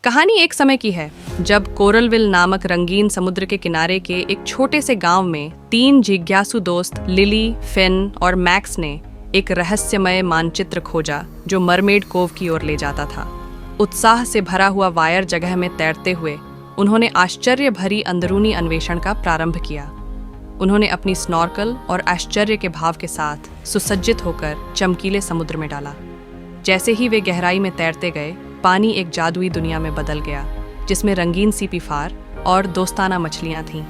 कहानी एक समय की है जब कोरलविल नामक रंगीन समुद्र के किनारे के एक छोटे से गांव में 3 जिज्ञासु दोस्त लिली, फिन और मैक्स ने एक रहस्यमय मानचित्र खोजा जो मरमेड कोव की ओर ले जाता था। उत्साह से भरा हुआ वायर जगह में तैरते हुए उन्होंने आश्चर्य भरी अंदरूनी अन्वेषण का प्रारंभ किया। उन्होंने अपनी स्नॉर्कल और आश्चर्य के भाव के साथ सुसज्जित होकर चमकीले समुद्र में डाला। जैसे ही वे गहराई में तैरते गए, पानी एक जादुई दुनिया में बदल गया जिसमें रंगीन सीपी फार और दोस्ताना मछलियां थीं।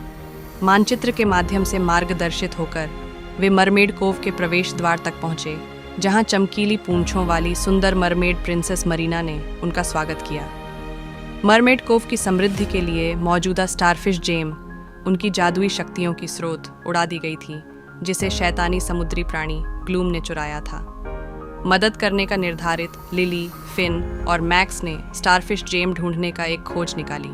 मानचित्र के माध्यम से मार्गदर्शित होकर वे मरमेड कोव के प्रवेश द्वार तक पहुंचे, जहां चमकीली पूंछों वाली सुंदर मरमेड प्रिंसेस मरीना ने उनका स्वागत किया। मरमेड कोव की समृद्धि के लिए मौजूदा स्टारफिश जेम उनकी जादुई शक्तियों की स्रोत उड़ा दी गई थी, जिसे शैतानी समुद्री प्राणी ग्लूम ने चुराया था। मदद करने का निर्धारित लिली, फिन और मैक्स ने स्टारफिश जेम ढूंढने का एक खोज निकाली।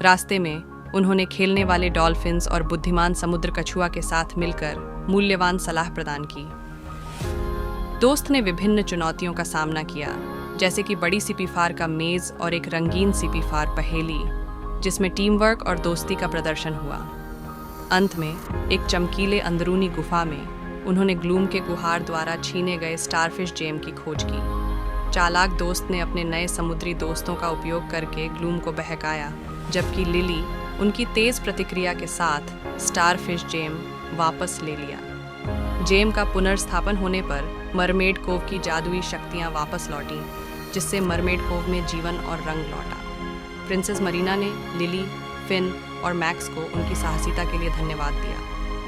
रास्ते में उन्होंने खेलने वाले डॉल्फिन्स और बुद्धिमान समुद्र कछुआ के साथ मिलकर मूल्यवान सलाह प्रदान की। दोस्त ने विभिन्न चुनौतियों का सामना किया, जैसे कि बड़ी सीपीफार का मेज और एक रंगीन सीपीफार पहेली, जिसमें टीम वर्क और दोस्ती का प्रदर्शन हुआ। अंत में एक चमकीले अंदरूनी गुफा में उन्होंने ग्लूम के गुहार द्वारा छीने गए स्टारफिश जेम की खोज की। चालाक दोस्त ने अपने नए समुद्री दोस्तों का उपयोग करके ग्लूम को बहकाया, जबकि लिली उनकी तेज प्रतिक्रिया के साथ स्टारफिश जेम वापस ले लिया। जेम का पुनर्स्थापन होने पर मरमेड कोव की जादुई शक्तियां वापस लौटीं, जिससे मरमेड कोव में जीवन और रंग लौटा। प्रिंसेस मरीना ने लिली, फिन और मैक्स को उनकी साहसिकता के लिए धन्यवाद दिया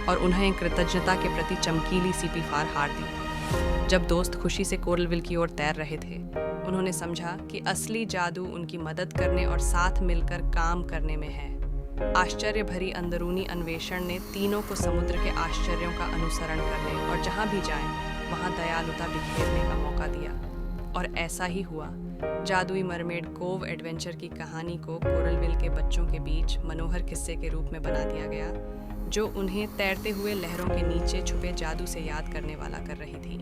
और उन्हें कृतज्ञता के प्रति चमकीली सीपीफार हार दी। जब दोस्त खुशी से कोरलविल की ओर तैर रहे थे, उन्होंने समझा कि असली जादू उनकी मदद करने और साथ मिलकर काम करने में है। आश्चर्य भरी अंदरूनी अन्वेषण ने तीनों को समुद्र के आश्चर्यों का अनुसरण करने और जहां भी जाएं, वहां दयालुता बिखेरने का मौका दिया। और ऐसा ही हुआ। जादुई मरमेड कोव एडवेंचर की कहानी को कोरलविल के बच्चों के बीच मनोहर किस्से के रूप में बना दिया गया, जो उन्हें तैरते हुए लहरों के नीचे छुपे जादू से याद करने वाला कर रही थी।